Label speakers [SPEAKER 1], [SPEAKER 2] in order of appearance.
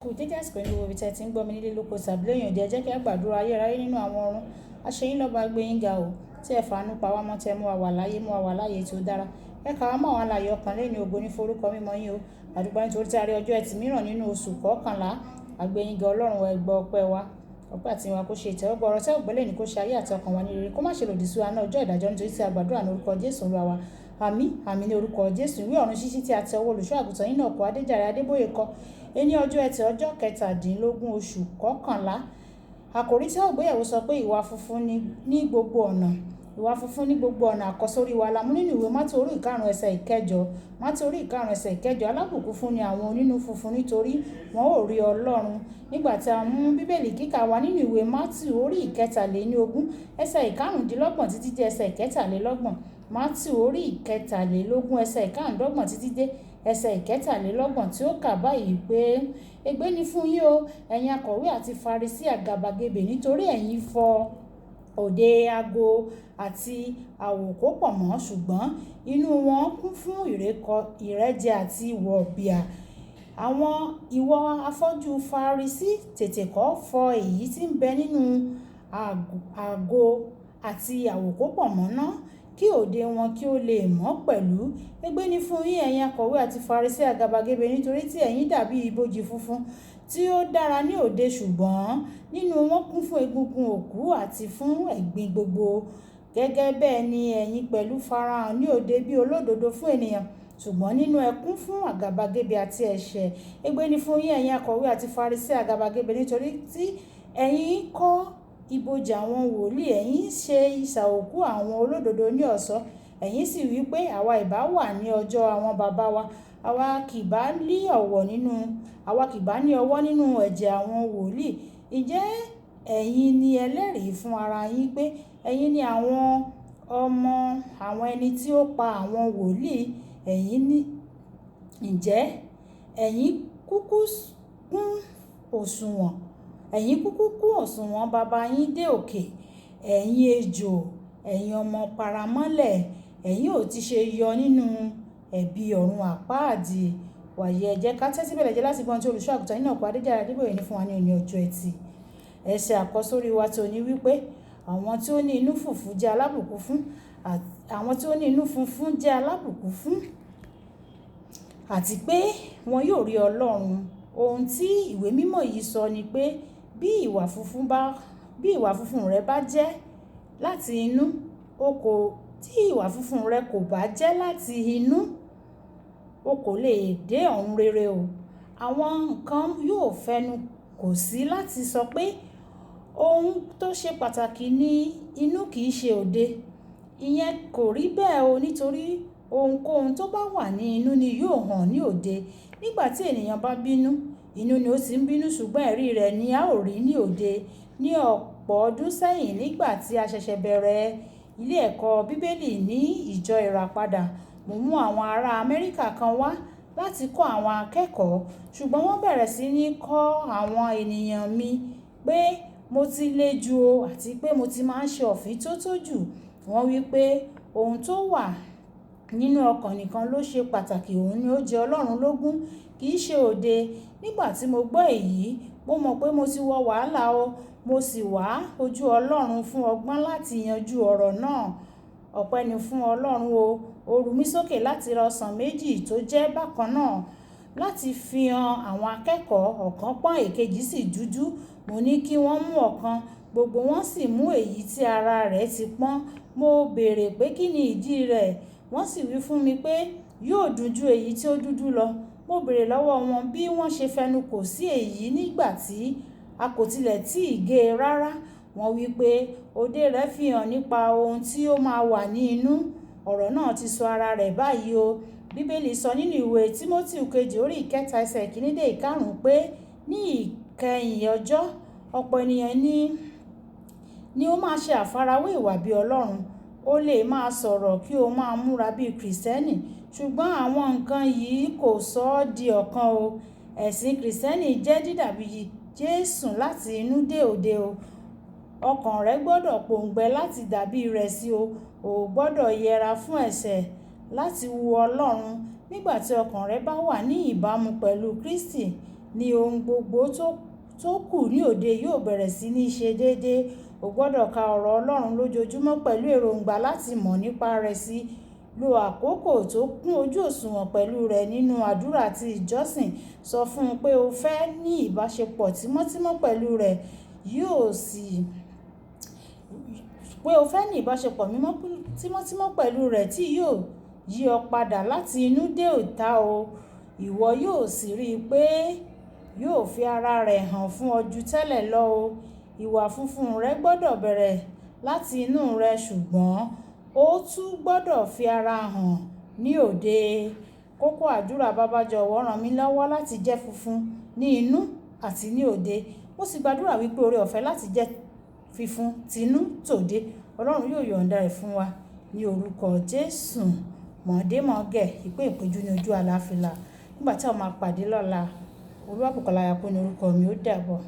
[SPEAKER 1] Kù dédé àsìkò ní gbogbo ibi tí ẹ ti ń gbọ́ mi nílé lóko tàbí lẹ́yìn òde, ẹ jẹ́ kí a gbàdúrà ayérayé nínú àwọn ọ̀run. Aṣeyín lọ́ba gbé yín ga o, tí ẹ fàánú pa wá mọ́, tí ẹ mú wa wà láyé, mú wa wà láyé tí ó dára. Ẹ kà wá mọ́ àwọn alààyè ọkàn lẹ́yìn ògo ní forúkọ mímọ́ yín o. Àdúgbò nítorí tí a rí ọjọ́ ẹtì mìíràn nínú oṣù kọkànlá. Àgbé yín ga Ọlọ́run, ẹ gbọ́ ọpẹ́ wa. Ọpẹ́ àti ìwà kó ṣe ìtẹ́wọ́gbà ọ̀rọ̀ tẹ́ ògbẹ́lẹ̀ ní kó ṣe ayé àti ọkàn wa ní rere. Kó má ṣe lòdì sí wa náà ọjọ́ ìdájọ́ nítorí tí a gbàdúrà ní orúkọ Jésù Olúwa wa. Àmín, àmín ní orúkọ Jésù. Ìwé ọ̀run ṣíṣí tí a ti ọwọ́ olùṣọ́ àgùntàn Enoch Adeboye kọ. Ení ọjọ́ ẹtì ọjọ́ kẹtàdínlógún oṣù kọkànlá. Àkòrí tí a ó gbéyẹ̀wò sọ pé ìwà funfun ní gbogbo ọ̀nà. Ìwà funfun ní gbogbo ọ̀nà àkọ́sórí wa la mú nínú ìwé Mátì orí ìkarùn ẹsẹ̀ ìkẹjọ. Mátì orí ìkarùn ẹsẹ̀ ìkẹjọ. Alábùkún fún ni àwọn onínú funfun nítorí wọn ó rí Ọlọ́run. Nígbà tí a mú bíbélì kíkà wa nínú ìwé Mátì orí ìkẹtàlélógún ẹsẹ̀ ìkarùndínlọ́gbọ̀n títí dé ẹsẹ̀ ìkẹtàlélọ́gbọ̀n. Mátì orí ìkẹtàlélógún ẹsẹ̀ ìkarùndínlọ́gbọ̀n títí dé ẹsẹ̀ ìkẹtàlélọ́gbọ̀n tí ó kà báyìí pé ègbé ni fún yín o, ẹ̀yin akọ̀wé àti Farisí àgàbàgebè, nítorí ẹ̀yin fọ òde ago àti àwòkópọ̀ mọ́, ṣùgbọ́n inú wọn kún fún ìrẹ́jẹ àti wọ̀bìà. Àwọn ìwọ afọ́jú Farisí, tètè kọ́ fọ èyí tí ń bẹ nínú ago àti àwòkópọ̀ mọ́ náà, kí òde wọn kí ó lè mọ́ pẹ̀lú. Ègbé ni fún yín, ẹ̀yin akọ̀wé àti Farisí àgàbàgebè, nítorí tí ẹ̀yin dàbí ibojì funfun tí ó dára ní òde, ṣùgbọ́n nínú wọn kún fún egungun òkú àti fún ẹ̀gbin gbogbo. Gẹ́gẹ́ bẹ́ẹ̀ ni ẹ̀yin pẹ̀lú farahàn ní òde bí olódodo fún ènìyàn, ṣùgbọ́n nínú ẹ kún fún àgàbàgebè àti ẹ̀ṣẹ̀. Ègbé ni fún yín, ẹ̀yin akọ̀wé àti Farisí àgàbàgebè, nítorí tí ẹ̀yin kọ́ ibojì àwọn wòlíì, ẹ̀yin ṣe isà òkú àwọn olódodo ní ọ̀ṣọ́. Ẹ̀yin sì wí pé àwa ìbá wà ní ọjọ́ àwọn baba wa, àwa kì bá ní ọwọ́ nínú ẹ̀jẹ̀ àwọn wòlíì. Ǹjẹ́ ẹ̀yin ni ẹlẹ́rìí fún ara yín pé ẹ̀yin ni àwọn ọmọ àwọn ẹni tí ó pa àwọn wòlíì. Ǹjẹ́ ẹ̀yin kúkú kún òṣùwọ̀n baba yín dé òkè. Ẹ̀yin ejò, ẹ̀yin ọmọ paramọ́lẹ̀, ẹ̀yin ò ti ṣe yọ nínú ẹ̀bi ọ̀run àpáàdì. Wàyí ẹ jẹ́ ká tẹ́tí bẹ̀lẹ̀ jẹ́ láti gbọ́n tí olùṣọ́ àgùntàn Enoch Adeboye ní fún wa ní òní ọjọ́ ẹtì. Ẹsẹ̀ àkọ́sórí wa tí ó ní wípé àwọn tí ó ní inú funfun jẹ́ alábùkún fún, àwọn tí ó ní inú funfun jẹ́ alábùkún fún, àti pé wọn yóò rí Ọlọ́run. Ohun tí ìwé mímọ́ yìí sọ ni pé bí ìwà funfun rẹ bá jẹ́ láti inú, tí ìwà funfun rẹ kò bá jẹ́ láti inú, o kò lè dé ọ̀run rere o. Àwọn nǹkan yóò fẹnu kò sí láti sọ pé ohun tó ṣe pàtàkì ní inú kì í ṣe òde. Ìyẹn kò rí bẹ́ẹ̀ o, nítorí ohunkóhun tó bá wà ní inú ni yóò hàn ní òde. Nígbà tí ènìyàn bá bínú, inú ni ó ti ń bínú, ṣùgbọ́n ẹ̀rí rẹ̀ ni a ó rí ní òde. Ní ọ̀pọ̀ ọdún sẹ́yìn, nígbà tí a ṣẹ̀ṣẹ̀ bẹ̀rẹ̀ ilé ẹ̀kọ́ bíbélì ní ìjọ ìràpadà, mo mú àwọn ará Amẹ́ríkà kan wá láti kọ́ àwọn akẹ́kọ̀ọ́, ṣùgbọ́n wọ́n bẹ̀rẹ̀ sí ní kọ́ àwọn ènìyàn mi pé mo ti le jù o, àti pé mo ti máa ń ṣe òfíntótó jù. Wọ́n wí pé ohun tó wà nínú ọkàn nìkan ló ṣe pàtàkì, òun ni ó jẹ Ọlọ́run lógún, kì í ṣe òde. Nígbà tí mo gbọ́ èyí, mo mọ̀ pé mo ti wọ wàhálà o. Mo sì wá ojú Ọlọ́run fún ọgbọ́n láti yanjú ọ̀rọ̀ náà. Ọpẹ́ ni fún Ọlọ́run o. Ó ru mí sókè láti ra ọsàn méjì tó jẹ́ bákan náà láti fi hàn àwọn akẹ́kọ̀ọ́. Ọ̀kan pọ́n, èkejì sì dúdú. Mo ní kí wọ́n mú ọ̀kan, gbogbo wọn sì mú èyí tí ara rẹ̀ ti pọ́n. Mo béèrè pé kí ni ìdí rẹ̀. Wọ́n sì wí fún mi pé yóò dùn ju èyí tí ó dúdú lọ. Mo béèrè lọ́wọ́ wọn bí wọ́n ṣe fẹnu kò sí èyí nígbà tí a kò tilẹ̀ tí ì gé e rárá. Wọ́n wí pé òde rẹ̀ fi hàn nípa ohun tí ó máa wà ní inú. Ọ̀rọ̀ náà ti sọ ara rẹ̀ báyìí o. Bíbélì sọ nínú ìwé Tímótì kejì orí ìkẹta ẹsẹ̀ ìkíní dé ìkarùn pé ní ìkẹyìn ọjọ́ ọ̀pọ̀ ènìyàn ni ó máa ṣe àfarawé ìwà bí Ọlọ́run. Ó lè máa sọ̀rọ̀ kí ó máa múra bí Kìrìsìtẹ́nì, ṣùgbọ́n àwọn nǹkan yìí kò sọ ọ́ di ọ̀kan o. Ẹ̀sìn Kìrìsìtẹ́nì jẹ́ dídàbí Jésù láti inú dé òde o. Ọkàn rẹ gbọ́dọ̀ pòǹgbẹ láti dàbí rẹ̀ sí o. O gbọ́dọ̀ yẹra fún ẹ̀ṣẹ̀ láti wu Ọlọ́run. Nígbà tí ọkàn rẹ bá wà ní ìbámu pẹ̀lú Kristi, ní ohun gbogbo tó kù ní òde yóò bẹ̀rẹ̀ sí ní ṣe déédéé. O gbọ́dọ̀ ka ọ̀rọ̀ Ọlọ́run lójoojúmọ́ pẹ̀lú èròǹgbà láti mọ̀ nípa rẹ̀ sí. Lo àkókò tó kún ojú òṣùwọ̀n pẹ̀lú rẹ̀ nínú àdúrà àti ìjọsìn. Sọ fún un pé o fẹ́ ní ìbáṣepọ̀ tímọ́tímọ́ pẹ̀lú rẹ̀ tímọ́tímọ́ pẹ̀lú rẹ̀ tí yóò yí ọ padà láti inú dé ìta o. Ìwọ yóò sì rí i pé yóò fi ara rẹ̀ hàn fún ọ ju tẹ́lẹ̀ lọ o. Ìwà funfun rẹ gbọ́dọ̀ bẹ̀rẹ̀ láti inú rẹ ṣùgbọ́n ó tún gbọ́dọ̀ fi ara hàn ní òde. Kókó àdúrà: Baba jọ̀wọ́ ràn mí lọ́wọ́ láti jẹ́ funfun ní inú àti ní òde. Mo sì gbàdúrà wípé oore ọ̀fẹ́ láti jẹ́ funfun tinú tòde Ọlọ́run yóò yọ̀ǹda ẹ̀ fún wa ní orúkọ Jésù. Mọ̀ọ́démọ̀ọ́gẹ̀ ìpín ìpéjú ní ojú àlàáfíà nígbà tí a máa pàdé lọ́la. Olúwàbùkọ́lá Ayákún ní orúkọ mi. Ó dàbọ̀.